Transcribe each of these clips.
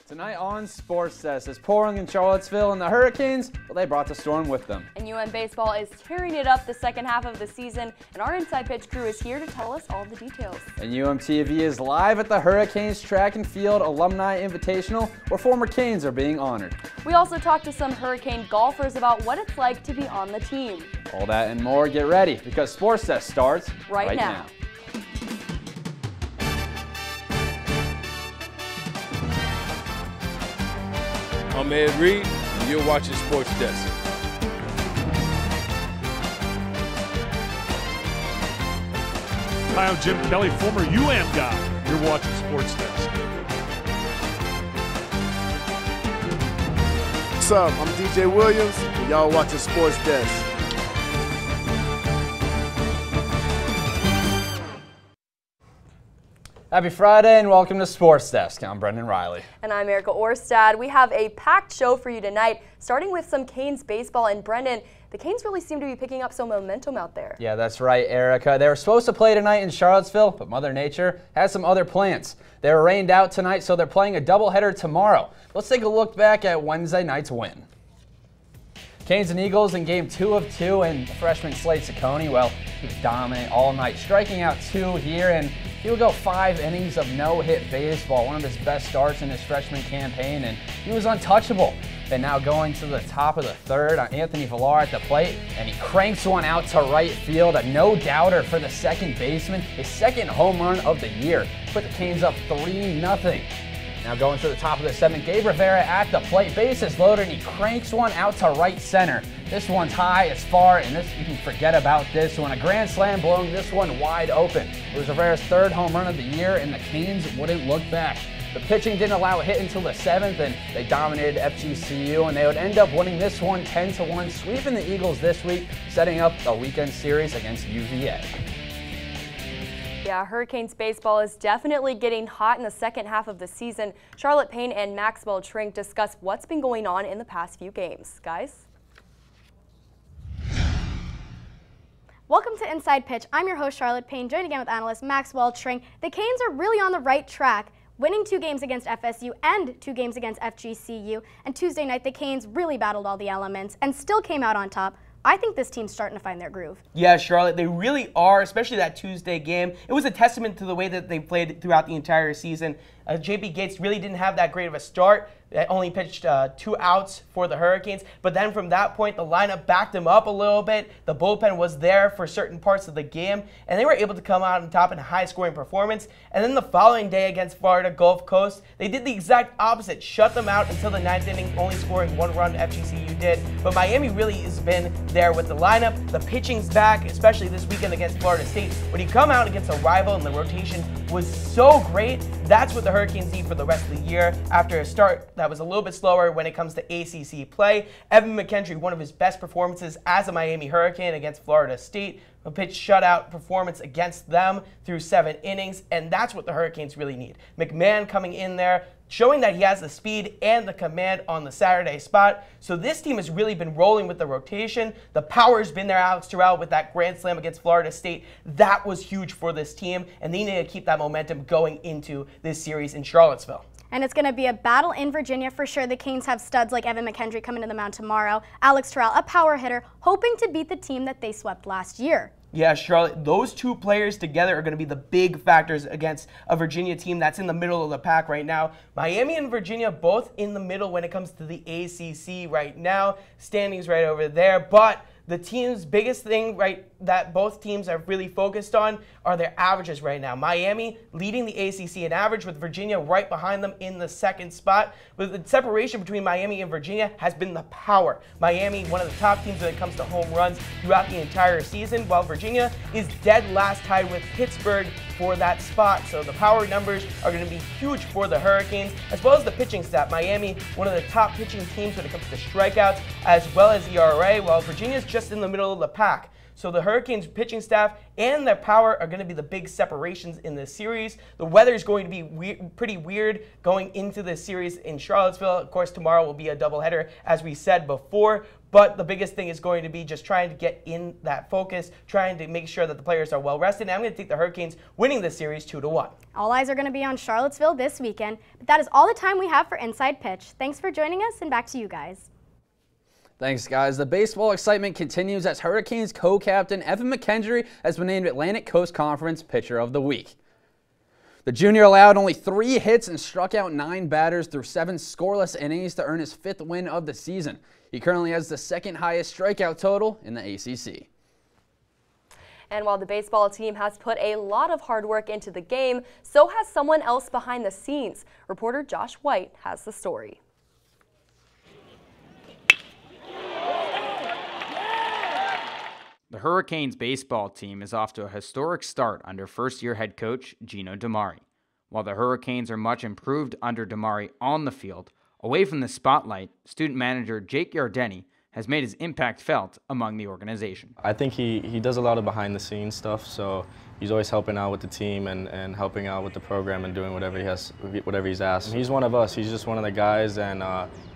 Tonight on SportsDesk, it's pouring in Charlottesville, and the Hurricanes, well, they brought the storm with them. And UM baseball is tearing it up the second half of the season, and our Inside Pitch crew is here to tell us all the details. And UMTV is live at the Hurricanes Track and Field Alumni Invitational, where former Canes are being honored. We also talked to some Hurricane golfers about what it's like to be on the team. All that and more, get ready, because SportsDesk starts right now. I'm Ed Reed, and you're watching SportsDesk. Hi, I'm Jim Kelly, former UM guy. You're watching SportsDesk. What's up? I'm DJ Williams, and y'all watching SportsDesk. Happy Friday and welcome to SportsDesk. I'm Brendan Riley. And I'm Erica Orstad. We have a packed show for you tonight, starting with some Canes baseball. And Brendan, the Canes really seem to be picking up some momentum out there. Yeah, that's right, Erica. They were supposed to play tonight in Charlottesville, but Mother Nature has some other plans. They were rained out tonight, so they're playing a doubleheader tomorrow. Let's take a look back at Wednesday night's win. Canes and Eagles in game 2 of 2, and freshman Slade Ciccone, well, he was dominant all night, striking out 2 here, and he would go 5 innings of no-hit baseball, one of his best starts in his freshman campaign, and he was untouchable. And now going to the top of the third, Anthony Villar at the plate, and he cranks one out to right field, a no-doubter for the second baseman, his second home run of the year. Put the Canes up 3-0. Now going to the top of the 7th, Gabe Rivera at the plate, bases loaded, and he cranks one out to right center. This one's high, it's far, and this you can forget about this one. A grand slam blowing this one wide open. It was Rivera's 3rd home run of the year, and the Canes wouldn't look back. The pitching didn't allow a hit until the 7th, and they dominated FGCU, and they would end up winning this one 10-1, sweeping the Eagles this week, setting up a weekend series against UVA. Yeah, Hurricanes baseball is definitely getting hot in the second half of the season. Charlotte Payne and Maxwell Trink discuss what's been going on in the past few games. Guys? Welcome to Inside Pitch. I'm your host, Charlotte Payne, joined again with analyst Maxwell Trink. The Canes are really on the right track, winning 2 games against FSU and 2 games against FGCU. And Tuesday night, the Canes really battled all the elements and still came out on top. I think this team's starting to find their groove. Yeah, Charlotte, they really are, especially that Tuesday game. It was a testament to the way that they played throughout the entire season. JP Gates really didn't have that great of a start. They only pitched 2 outs for the Hurricanes. But then from that point, the lineup backed them up a little bit. The bullpen was there for certain parts of the game, and they were able to come out on top in a high-scoring performance. And then the following day against Florida Gulf Coast, they did the exact opposite, shut them out until the 9th inning, only scoring 1 run. FGCU did. But Miami really has been there with the lineup. The pitching's back, especially this weekend against Florida State. When you come out against a rival and the rotation was so great, that's what the Hurricanes need for the rest of the year after a start that was a little bit slower when it comes to ACC play. Evan McKendry, one of his best performances as a Miami Hurricane against Florida State, a pitch shutout performance against them through 7 innings, and that's what the Hurricanes really need. McMahon coming in there, showing that he has the speed and the command on the Saturday spot. So this team has really been rolling with the rotation. The power's been there, Alex Terrell, with that grand slam against Florida State. That was huge for this team, and they need to keep that momentum going into this series in Charlottesville. And it's going to be a battle in Virginia for sure. The Canes have studs like Evan McKendry coming to the mound tomorrow. Alex Terrell, a power hitter, hoping to beat the team that they swept last year. Yeah, Charlotte, those 2 players together are going to be the big factors against a Virginia team that's in the middle of the pack right now. Miami and Virginia both in the middle when it comes to the ACC right now. Standings right over there, but the team's biggest thing that both teams are really focused on are their averages right now. Miami leading the ACC in average, with Virginia right behind them in the 2nd spot. But the separation between Miami and Virginia has been the power. Miami, one of the top teams when it comes to home runs throughout the entire season, while Virginia is dead last, tied with Pittsburgh for that spot. So the power numbers are going to be huge for the Hurricanes, as well as the pitching stat. Miami, one of the top pitching teams when it comes to strikeouts, as well as ERA, while Virginia's just in the middle of the pack. So the Hurricanes pitching staff and their power are going to be the big separations in this series. The weather is going to be pretty weird going into this series in Charlottesville. Of course, tomorrow will be a doubleheader, as we said before. But the biggest thing is going to be just trying to get in that focus, trying to make sure that the players are well rested. And I'm going to take the Hurricanes winning this series 2-1. All eyes are going to be on Charlottesville this weekend. But that is all the time we have for Inside Pitch. Thanks for joining us, and back to you guys. Thanks, guys. The baseball excitement continues as Hurricanes co-captain Evan McKendry has been named Atlantic Coast Conference Pitcher of the Week. The junior allowed only 3 hits and struck out 9 batters through 7 scoreless innings to earn his 5th win of the season. He currently has the 2nd highest strikeout total in the ACC. And while the baseball team has put a lot of hard work into the game, so has someone else behind the scenes. Reporter Josh White has the story. The Hurricanes baseball team is off to a historic start under first-year head coach Gino Damari. While the Hurricanes are much improved under Damari on the field, away from the spotlight, student manager Jake Yardeni has made his impact felt among the organization. I think he does a lot of behind-the-scenes stuff, so he's always helping out with the team and helping out with the program and doing whatever he's asked. He's one of us. He's just one of the guys, and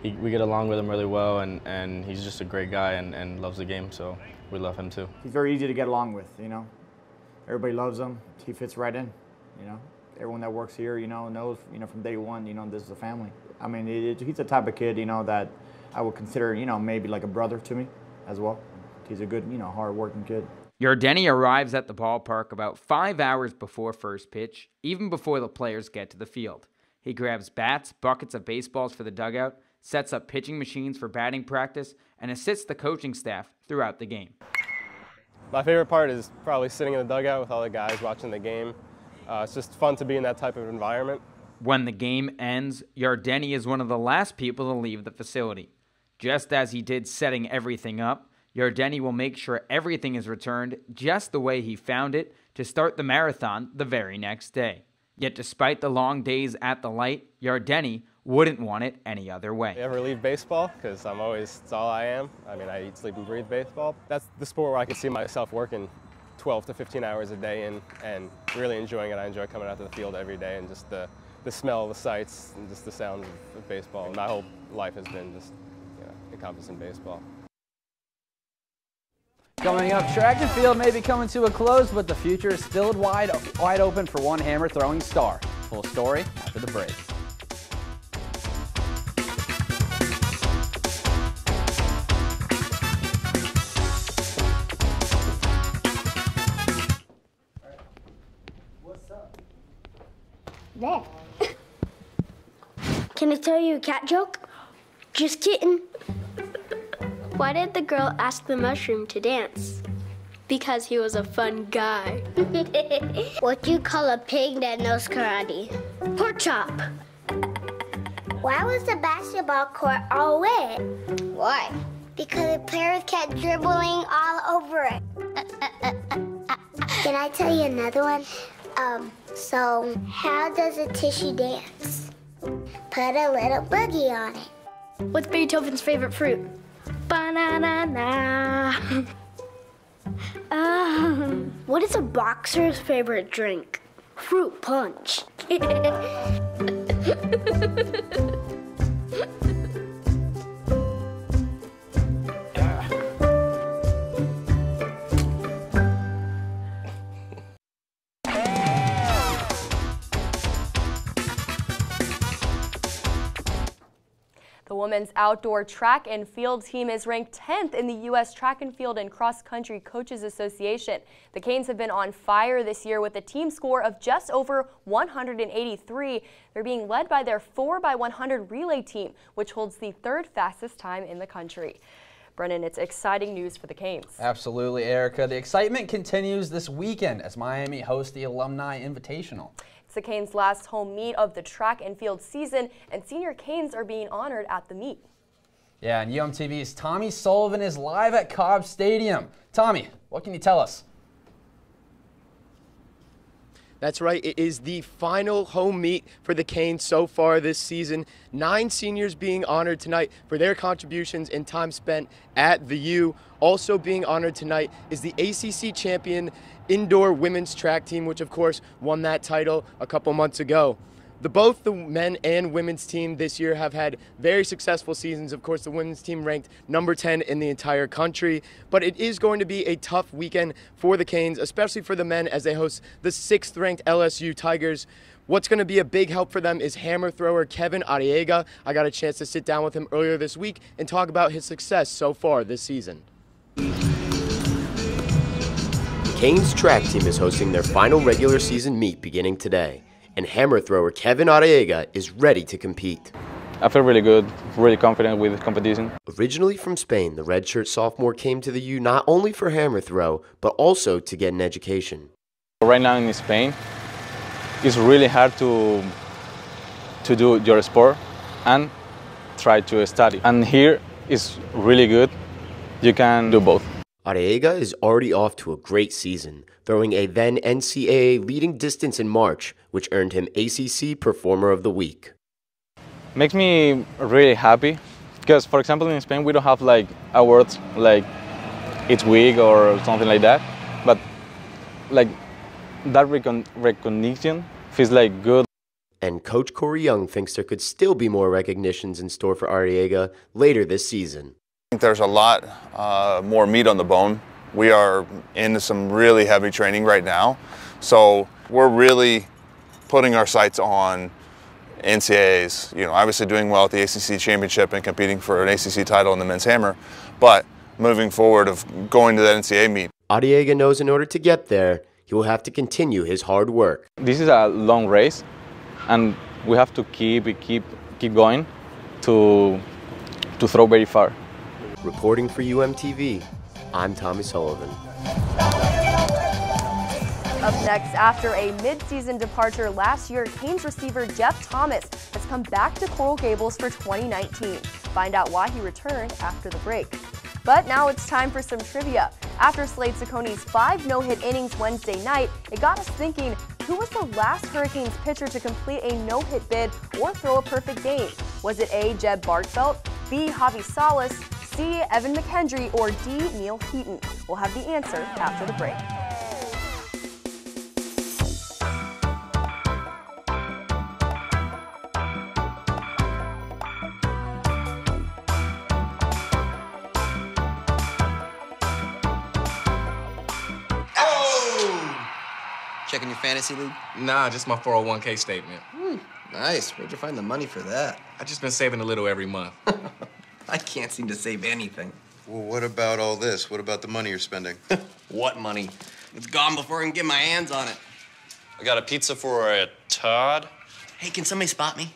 we get along with him really well, and he's just a great guy and loves the game, so we love him too. He's very easy to get along with, you know. Everybody loves him. He fits right in, you know. Everyone that works here, you know, knows, you know, from day one, you know, this is a family. I mean, he's the type of kid, you know, that I would consider, you know, maybe like a brother to me as well. He's a good, you know, hard-working kid. Yardeni arrives at the ballpark about 5 hours before first pitch, even before the players get to the field. He grabs bats, buckets of baseballs for the dugout, sets up pitching machines for batting practice, and assists the coaching staff throughout the game. My favorite part is probably sitting in the dugout with all the guys watching the game. It's just fun to be in that type of environment. When the game ends, Yardeni is one of the last people to leave the facility. Just as he did setting everything up, Yardeni will make sure everything is returned just the way he found it to start the marathon the very next day. Yet despite the long days at the light, Yardeni wouldn't want it any other way. I never leave baseball because it's all I am. I mean, I eat, sleep, and breathe baseball. That's the sport where I can see myself working 12 to 15 hours a day and really enjoying it. I enjoy coming out to the field every day and just the smell, the sights, and just the sounds of baseball. My whole life has been just, you know, encompassing baseball. Coming up, track and field may be coming to a close, but the future is still wide open for one hammer throwing star. Full story after the break. There. Can I tell you a cat joke? Just kidding. Why did the girl ask the mushroom to dance? Because he was a fun guy. What do you call a pig that knows karate? Pork chop. Why was the basketball court all wet? Why? Because the players kept dribbling all over it. Can I tell you another one? So how does a tissue dance? Put a little boogie on it. What's Beethoven's favorite fruit? Banana. What is a boxer's favorite drink? Fruit punch. The women's outdoor track and field team is ranked 10th in the U.S. Track and Field and Cross Country Coaches Association. The Canes have been on fire this year with a team score of just over 183. They're being led by their 4x100 relay team, which holds the 3rd fastest time in the country. Brennan, it's exciting news for the Canes. Absolutely, Erica. The excitement continues this weekend as Miami hosts the Alumni Invitational. It's the Canes' last home meet of the track and field season, and senior Canes are being honored at the meet. Yeah, and UMTV's Tommy Sullivan is live at Cobb Stadium. Tommy, what can you tell us? That's right, it is the final home meet for the Canes so far this season. 9 seniors being honored tonight for their contributions and time spent at the U. Also being honored tonight is the ACC champion indoor women's track team, which of course won that title a couple months ago. Both the men and women's team this year have had very successful seasons. Of course, the women's team ranked number 10 in the entire country. But it is going to be a tough weekend for the Canes, especially for the men as they host the 6th-ranked LSU Tigers. What's going to be a big help for them is hammer thrower Kevin Arriaga. I got a chance to sit down with him earlier this week and talk about his success so far this season. The Canes track team is hosting their final regular season meet beginning today. And hammer thrower Kevin Arriaga is ready to compete. I feel really good, really confident with the competition. Originally from Spain, the redshirt sophomore came to the U not only for hammer throw, but also to get an education. Right now in Spain, it's really hard to do your sport and try to study. And here it's really good. You can do both. Arriaga is already off to a great season, throwing a then NCAA leading distance in March, which earned him ACC Performer of the Week. Makes me really happy because, for example, in Spain we don't have like awards like each week or something like that, but like that recognition feels like good. And Coach Corey Young thinks there could still be more recognitions in store for Arriaga later this season. I think there's a lot more meat on the bone. We are into some really heavy training right now, so we're really putting our sights on NCAAs. You know, obviously doing well at the ACC championship and competing for an ACC title in the men's hammer, but moving forward of going to that NCAA meet. Arriaga knows in order to get there, he will have to continue his hard work. This is a long race, and we have to keep going to throw very far. Reporting for UMTV, I'm Tommy Sullivan. Up next, after a mid-season departure last year, Canes receiver Jeff Thomas has come back to Coral Gables for 2019. Find out why he returned after the break. But now it's time for some trivia. After Slade Cicconi's 5 no-hit innings Wednesday night, it got us thinking, who was the last Hurricanes pitcher to complete a no-hit bid or throw a perfect game? Was it A, Jeb Bartfelt, B, Javi Salas, C, Evan McKendry, or D, Neil Heaton? We'll have the answer after the break. Checking your fantasy league? Nah, just my 401k statement. Nice. Where'd you find the money for that? I've just been saving a little every month. I can't seem to save anything. Well, what about all this? What about the money you're spending? What money? It's gone before I can get my hands on it. I got a pizza for a Todd. Hey, can somebody spot me?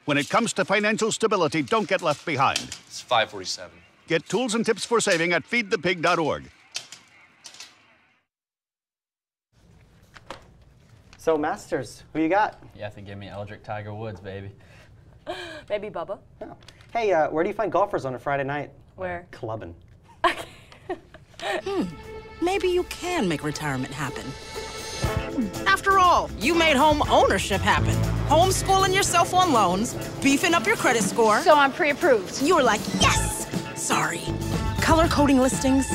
When it comes to financial stability, don't get left behind. It's 547. Get tools and tips for saving at feedthepig.org. So, Masters, who you got? You have to give me Eldrick Tiger Woods, baby. Maybe Bubba. Oh. Hey, where do you find golfers on a Friday night? Where? Clubbing. Maybe you can make retirement happen. After all, you made home ownership happen. Homeschooling yourself on loans, beefing up your credit score. So I'm pre-approved. You were like, yes! Sorry. Color coding listings,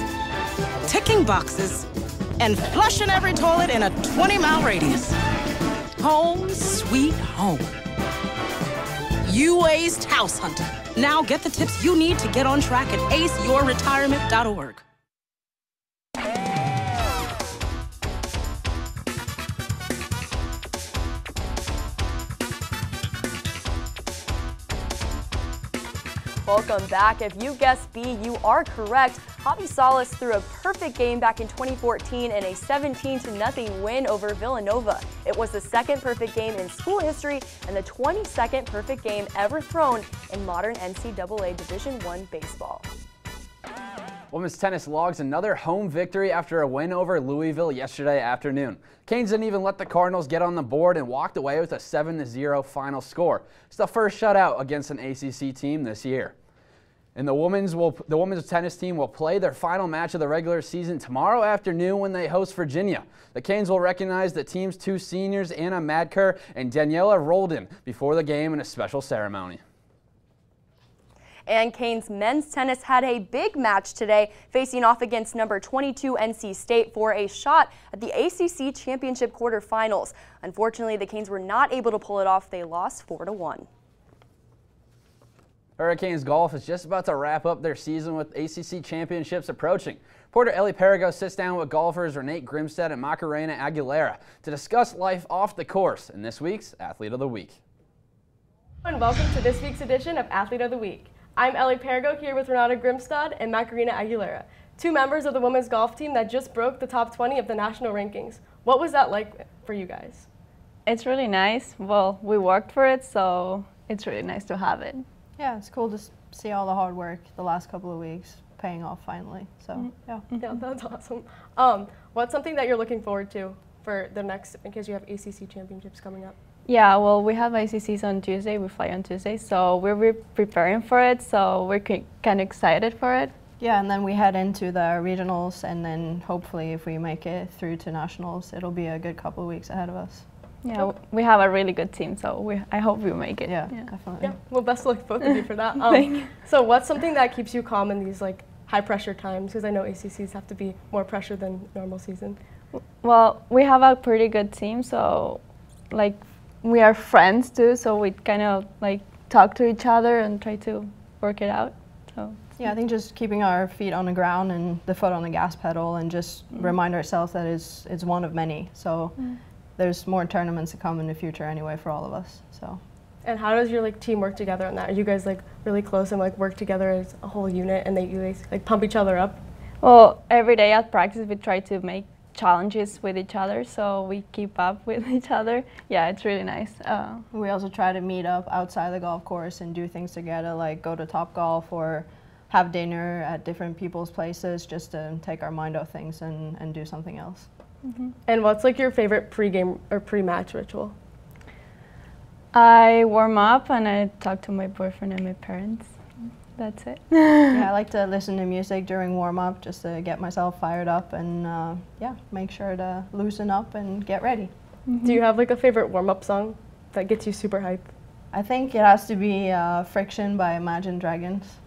ticking boxes, and flushing every toilet in a 20-mile radius. Home sweet home. You aced house hunting. Now get the tips you need to get on track at aceyourretirement.org. Welcome back. If you guessed B, you are correct. Javi Salas threw a perfect game back in 2014 in a 17-0 win over Villanova. It was the second perfect game in school history and the 22nd perfect game ever thrown in modern NCAA Division I baseball. Women's tennis logs another home victory after a win over Louisville yesterday afternoon. Canes didn't even let the Cardinals get on the board and walked away with a 7-0 final score. It's the first shutout against an ACC team this year. And the women's tennis team will play their final match of the regular season tomorrow afternoon when they host Virginia. The Canes will recognize the team's 2 seniors, Anna Madker and Daniela Roldan, before the game in a special ceremony. And Canes men's tennis had a big match today, facing off against number 22 NC State for a shot at the ACC Championship quarterfinals. Unfortunately, the Canes were not able to pull it off. They lost 4-1. Hurricanes golf is just about to wrap up their season with ACC championships approaching. Reporter Ellie Perigo sits down with golfers Renee Grimstad and Macarena Aguilera to discuss life off the course in this week's Athlete of the Week. And welcome to this week's edition of Athlete of the Week. I'm Ellie Perigo here with Renata Grimstad and Macarena Aguilera, 2 members of the women's golf team that just broke the top 20 of the national rankings. What was that like for you guys? It's really nice. Well, we worked for it, so it's really nice to have it. Yeah, it's cool to see all the hard work the last couple of weeks paying off finally. So, yeah. Yeah, that's awesome. What's something that you're looking forward to for the next, in case you have ACC championships coming up? Yeah, well, we have ACCs on Tuesday. We fly on Tuesday, so we're preparing for it, so we're kind of excited for it. Yeah, and then we head into the regionals, and then hopefully if we make it through to nationals, it'll be a good couple of weeks ahead of us. Yeah, we have a really good team, so I hope we make it. Yeah, definitely. Yeah, well, best of luck both of you for that. Thank you. So what's something that keeps you calm in these like high pressure times? Because I know ACCs have to be more pressure than normal season. Well, we have a pretty good team, so like we are friends too, so we kind of like talk to each other and try to work it out. So yeah, I think just keeping our feet on the ground and the foot on the gas pedal, and just remind ourselves that it's one of many. So. There's more tournaments to come in the future anyway for all of us. So. And how does your like team work together on that? Are you guys like really close and like work together as a whole unit, and you guys like pump each other up? Well, every day at practice we try to make challenges with each other, so we keep up with each other. Yeah, it's really nice. We also try to meet up outside the golf course and do things together, like go to Topgolf or have dinner at different people's places, just to take our mind off things and do something else. And what's like your favorite pre-game or pre-match ritual? I warm up and I talk to my boyfriend and my parents. That's it. Yeah, I like to listen to music during warm-up just to get myself fired up and yeah, make sure to loosen up and get ready. Do you have like a favorite warm-up song that gets you super hype? I think it has to be Friction by Imagine Dragons.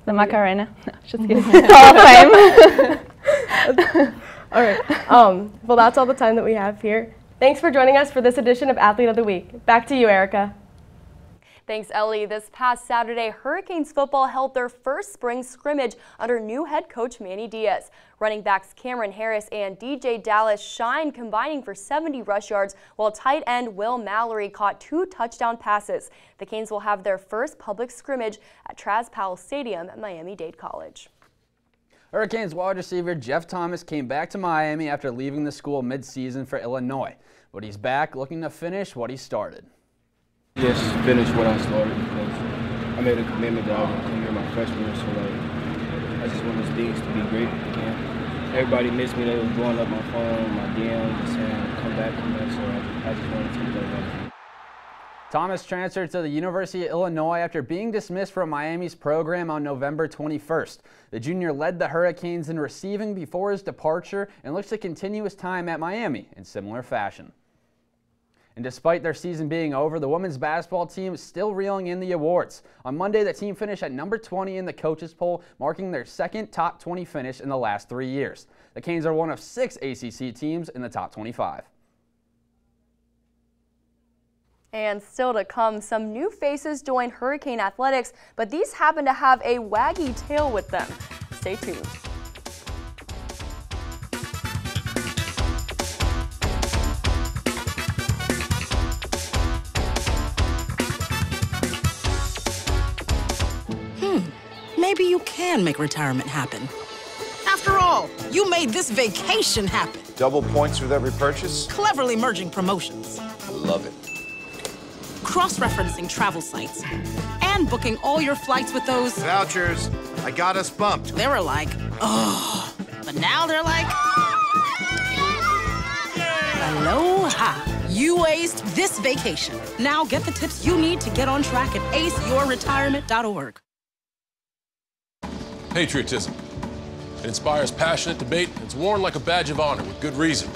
The Macarena. No, just kidding. Hall of Fame. All right. Well, that's all the time that we have here. Thanks for joining us for this edition of Athlete of the Week. Back to you, Erica. Thanks, Ellie. This past Saturday, Hurricanes football held their first spring scrimmage under new head coach Manny Diaz. Running backs Cameron Harris and DJ Dallas shined, combining for 70 rush yards, while tight end Will Mallory caught 2 touchdown passes. The Canes will have their first public scrimmage at Traz Powell Stadium at Miami-Dade College. Hurricanes wide receiver Jeff Thomas came back to Miami after leaving the school mid-season for Illinois, but he's back looking to finish what he started. Yes, finish what I started, because I made a commitment that I would come here my freshman year, so like, I just want those things to be great again. Everybody missed me. They was blowing up my phone, my DMs, and saying come back, so I just wanted to take that back. Thomas transferred to the University of Illinois after being dismissed from Miami's program on November 21st. The junior led the Hurricanes in receiving before his departure and looks to continue his time at Miami in similar fashion. And despite their season being over, the women's basketball team is still reeling in the awards. On Monday, the team finished at number 20 in the coaches poll, marking their second top 20 finish in the last 3 years. The Canes are one of 6 ACC teams in the top 25. And still to come, some new faces join Hurricane Athletics, but these happen to have a waggy tail with them. Stay tuned. Maybe you can make retirement happen. After all, you made this vacation happen. Double points with every purchase? Cleverly merging promotions. I love it. Cross-referencing travel sites. And booking all your flights with those... Vouchers. I got us bumped. They were like, oh. But now they're like... Aloha. You aced this vacation. Now get the tips you need to get on track at aceyourretirement.org. patriotism. It inspires passionate debate, and it's worn like a badge of honor with good reason,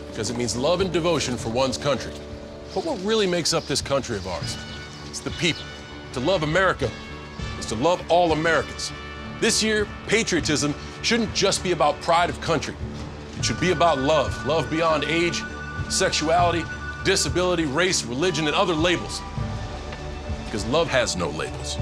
because it means love and devotion for one's country. But what really makes up this country of ours? It's the people. To love America is to love all Americans. This year, patriotism shouldn't just be about pride of country. It should be about love. Love beyond age, sexuality, disability, race, religion, and other labels. Because love has no labels.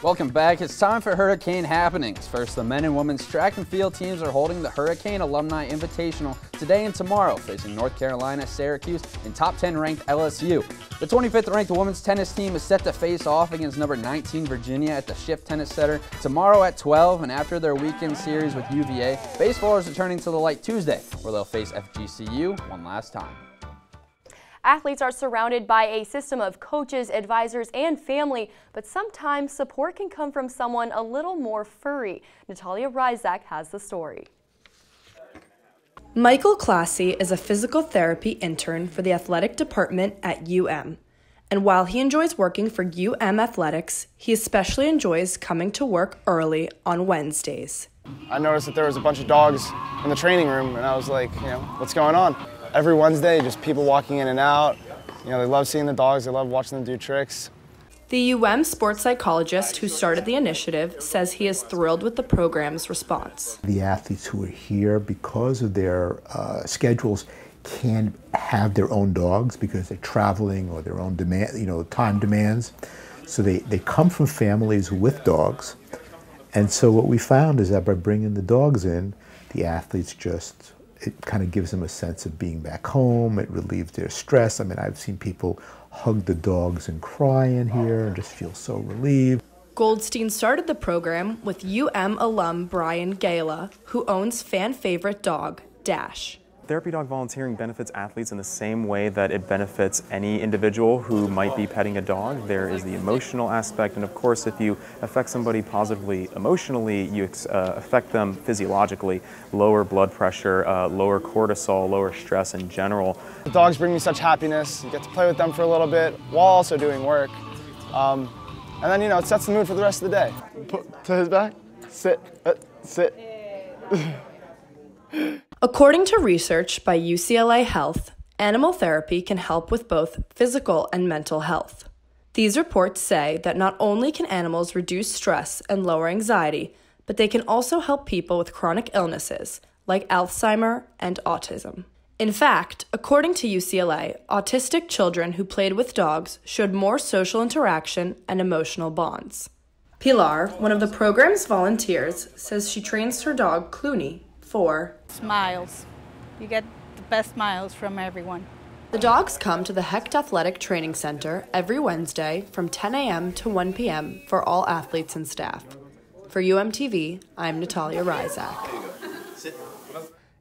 Welcome back. It's time for Hurricane Happenings. First, the men and women's track and field teams are holding the Hurricane Alumni Invitational today and tomorrow, facing North Carolina, Syracuse, and top 10 ranked LSU. The 25th ranked women's tennis team is set to face off against number 19 Virginia at the Schiff Tennis Center tomorrow at 12, and after their weekend series with UVA, baseballers are returning to the light Tuesday, where they'll face FGCU one last time. Athletes are surrounded by a system of coaches, advisors, and family, but sometimes support can come from someone a little more furry. Natalia Rizak has the story. Michael Classy is a physical therapy intern for the athletic department at UM. And while he enjoys working for UM Athletics, he especially enjoys coming to work early on Wednesdays. I noticed that there was a bunch of dogs in the training room, and I was like, what's going on? Every Wednesday, just people walking in and out. They love seeing the dogs. They love watching them do tricks. The UM sports psychologist who started the initiative says he is thrilled with the program's response. The athletes who are here, because of their schedules, can't have their own dogs because they're traveling or their own demand, time demands. So they come from families with dogs. And so what we found is that by bringing the dogs in, the athletes it kind of gives them a sense of being back home. It relieves their stress. I mean, I've seen people hug the dogs and cry in here and just feel so relieved. Goldstein started the program with UM alum Brian Gala, who owns fan favorite dog, Dash. Therapy dog volunteering benefits athletes in the same way that it benefits any individual who might be petting a dog. There is the emotional aspect, and of course, if you affect somebody positively emotionally, you affect them physiologically. Lower blood pressure, lower cortisol, lower stress in general. The dogs bring me such happiness. You get to play with them for a little bit while also doing work. And then, it sets the mood for the rest of the day. Put to his back, sit, sit. According to research by UCLA Health, animal therapy can help with both physical and mental health. These reports say that not only can animals reduce stress and lower anxiety, but they can also help people with chronic illnesses like Alzheimer's and autism. In fact, according to UCLA, autistic children who played with dogs showed more social interaction and emotional bonds. Pilar, one of the program's volunteers, says she trains her dog Clooney for smiles. You get the best smiles from everyone. The dogs come to the Hecht Athletic Training Center every Wednesday from 10 a.m. to 1 p.m. for all athletes and staff. For UMTV, I'm Natalia Rizak.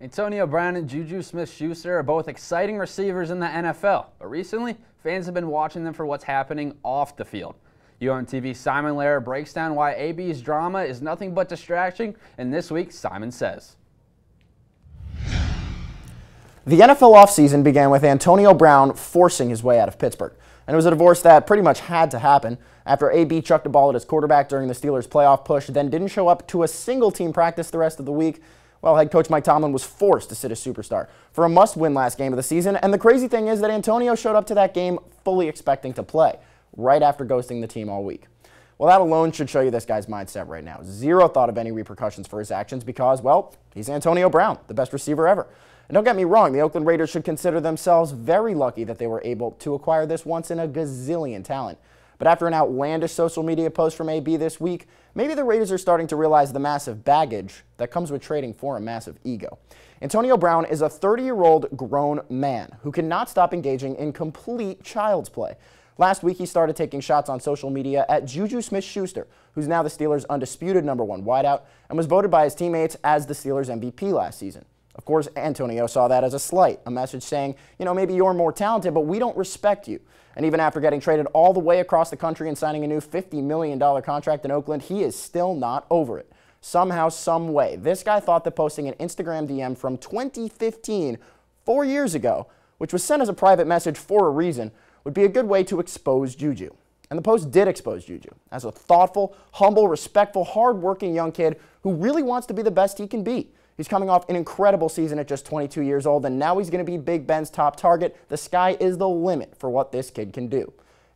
Antonio Brown and Juju Smith-Schuster are both exciting receivers in the NFL, but recently, fans have been watching them for what's happening off the field. UMTV's Simon Lehrer breaks down why AB's drama is nothing but distraction, and this week, Simon says. The NFL offseason began with Antonio Brown forcing his way out of Pittsburgh. And it was a divorce that pretty much had to happen after AB chucked a ball at his quarterback during the Steelers' playoff push, then didn't show up to a single team practice the rest of the week. Well, head coach Mike Tomlin was forced to sit a superstar for a must-win last game of the season. And the crazy thing is that Antonio showed up to that game fully expecting to play, right after ghosting the team all week. Well, that alone should show you this guy's mindset right now. Zero thought of any repercussions for his actions because, well, he's Antonio Brown, the best receiver ever. And don't get me wrong, the Oakland Raiders should consider themselves very lucky that they were able to acquire this once-in-a-gazillion talent. But after an outlandish social media post from AB this week, maybe the Raiders are starting to realize the massive baggage that comes with trading for a massive ego. Antonio Brown is a 30-year-old grown man who cannot stop engaging in complete child's play. Last week, he started taking shots on social media at Juju Smith-Schuster, who's now the Steelers' undisputed #1 wideout and was voted by his teammates as the Steelers' MVP last season. Of course, Antonio saw that as a slight, a message saying, maybe you're more talented, but we don't respect you. And even after getting traded all the way across the country and signing a new $50 million contract in Oakland, he is still not over it. Somehow, some way, this guy thought that posting an Instagram DM from 2015, 4 years ago, which was sent as a private message for a reason, would be a good way to expose Juju. And the post did expose Juju as a thoughtful, humble, respectful, hard-working young kid who really wants to be the best he can be. He's coming off an incredible season at just 22 years old, and now he's going to be Big Ben's top target. The sky is the limit for what this kid can do.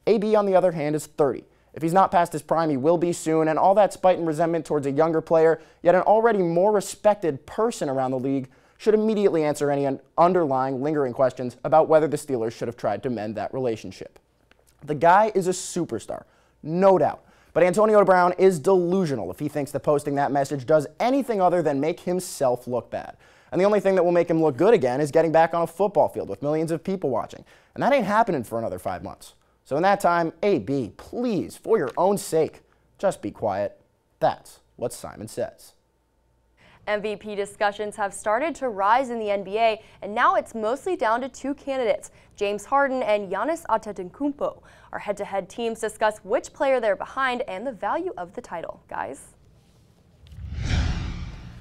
AB, on the other hand, is 30. If he's not past his prime, he will be soon, and all that spite and resentment towards a younger player, yet an already more respected person around the league, should immediately answer any underlying, lingering questions about whether the Steelers should have tried to mend that relationship. The guy is a superstar, no doubt. But Antonio Brown is delusional if he thinks that posting that message does anything other than make himself look bad. And the only thing that will make him look good again is getting back on a football field with millions of people watching. And that ain't happening for another 5 months. So in that time, AB, please, for your own sake, just be quiet. That's what Simon says. MVP discussions have started to rise in the NBA, and now it's mostly down to 2 candidates, James Harden and Giannis Antetokounmpo. Our head-to-head teams discuss which player they're behind and the value of the title. Guys?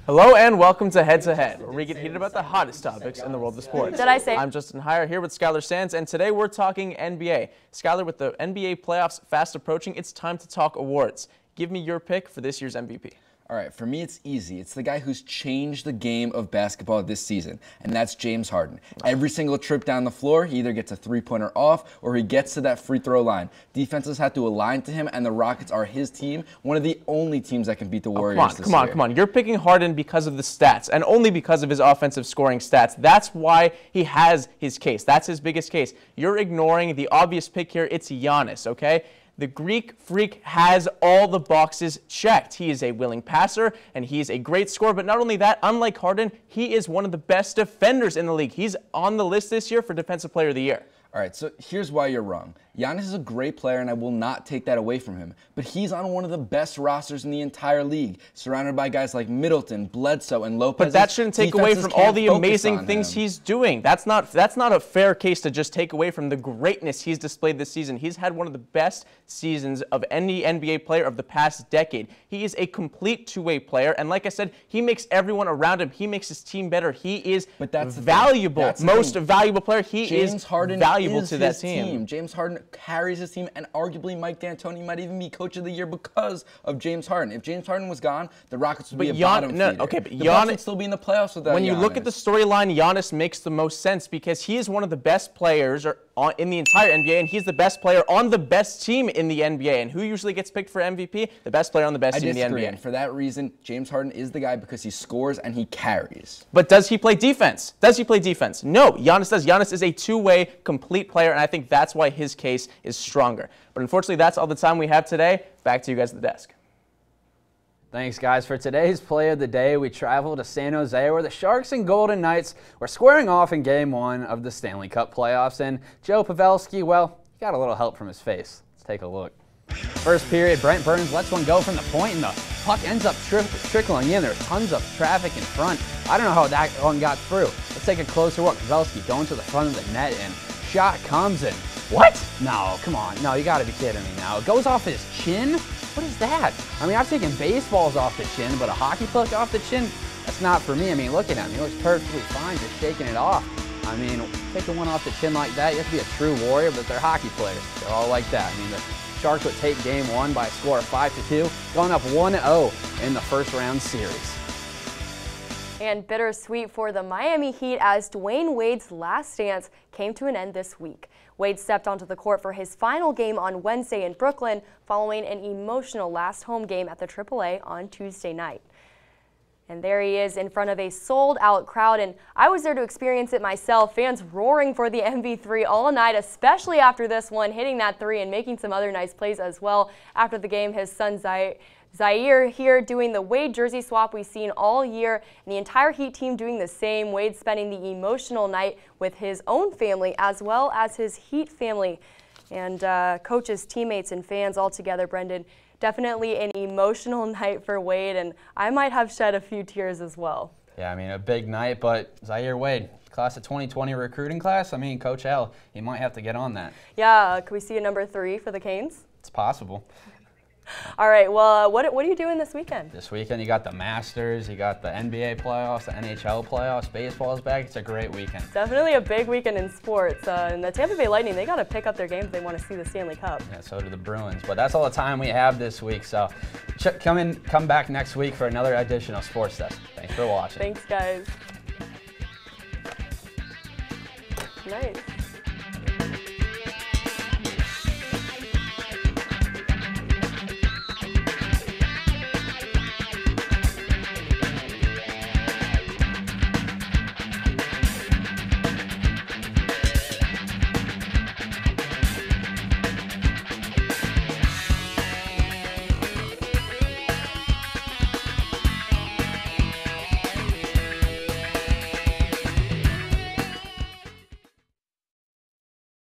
Hello and welcome to Head to Head, where we get heated about the hottest topics in the world of sports. Did I say? I'm Justin Heyer here with Skylar Sands, and today we're talking NBA. Skylar, with the NBA playoffs fast approaching, it's time to talk awards. Give me your pick for this year's MVP. All right, for me, it's easy. It's the guy who's changed the game of basketball this season, and that's James Harden. Every single trip down the floor, he either gets a three-pointer off or he gets to that free throw line. Defenses have to align to him, and the Rockets are his team, one of the only teams that can beat the Warriors this year. Come on. You're picking Harden because of the stats, and only because of his offensive scoring stats. That's why he has his case. That's his biggest case. You're ignoring the obvious pick here. It's Giannis, okay? The Greek Freak has all the boxes checked. He is a willing passer, and he is a great scorer. But not only that, unlike Harden, he is one of the best defenders in the league. He's on the list this year for Defensive Player of the Year. All right, so here's why you're wrong. Giannis is a great player, and I will not take that away from him. But he's on one of the best rosters in the entire league, surrounded by guys like Middleton, Bledsoe, and Lopez. But that shouldn't take away from all the amazing things he's doing. That's not a fair case to just take away from the greatness he's displayed this season. He's had one of the best seasons of any NBA player of the past decade. He is a complete two-way player, and like I said, he makes everyone around him. He makes his team better. He is valuable, most valuable player. He is valuable to that team. James Harden carries his team, and arguably Mike D'Antoni might even be Coach of the Year because of James Harden. If James Harden was gone, the Rockets would be a bottom feeder. Okay, but the Bucks would still be in the playoffs without When you Giannis. look at the storyline, Giannis makes the most sense because he is one of the best players in the entire NBA, and he's the best player on the best team in the NBA. And who usually gets picked for MVP? The best player on the best team in the NBA. And for that reason, James Harden is the guy because he scores and he carries. But does he play defense? Does he play defense? No, Giannis does. Giannis is a two-way, complete player, and I think that's why his case is stronger. But unfortunately, that's all the time we have today. Back to you guys at the desk. Thanks, guys. For today's play of the day, we travel to San Jose, where the Sharks and Golden Knights were squaring off in Game 1 of the Stanley Cup playoffs. And Joe Pavelski, well, he got a little help from his face. Let's take a look. First period, Brent Burns lets one go from the point, and the puck ends up trickling in. There's tons of traffic in front. I don't know how that one got through. Let's take a closer look. Pavelski going to the front of the net, and shot comes in. What? No, come on. No, you got to be kidding me now. It goes off his chin? What is that? I mean, I've taken baseballs off the chin, but a hockey puck off the chin? That's not for me. I mean, look at him. He looks perfectly fine just shaking it off. I mean, taking one off the chin like that, you have to be a true warrior, but they're hockey players. They're all like that. I mean, the Sharks would take Game 1 by a score of 5-2, going up 1-0 in the first round series. And bittersweet for the Miami Heat as Dwayne Wade's last dance came to an end this week. Wade stepped onto the court for his final game on Wednesday in Brooklyn following an emotional last home game at the AAA on Tuesday night. And there he is in front of a sold-out crowd, and I was there to experience it myself. Fans roaring for the MV3 all night, especially after this one, hitting that three and making some other nice plays as well. After the game, his son Zaire here doing the Wade jersey swap we've seen all year, and the entire Heat team doing the same. Wade spending the emotional night with his own family as well as his Heat family and coaches, teammates, and fans all together. Brendan, definitely an emotional night for Wade, and I might have shed a few tears as well. Yeah, I mean, a big night, but Zaire Wade, class of 2020 recruiting class, I mean, Coach L, he might have to get on that. Yeah, can we see a number 3 for the Canes? It's possible. All right, well, what are you doing this weekend? This weekend you got the Masters, you got the NBA playoffs, the NHL playoffs, baseball is back. It's a great weekend. Definitely a big weekend in sports. And the Tampa Bay Lightning, they got to pick up their game if they want to see the Stanley Cup. Yeah, so do the Bruins. But that's all the time we have this week. So come back next week for another edition of Sports Desk. Thanks for watching. Thanks, guys. Nice.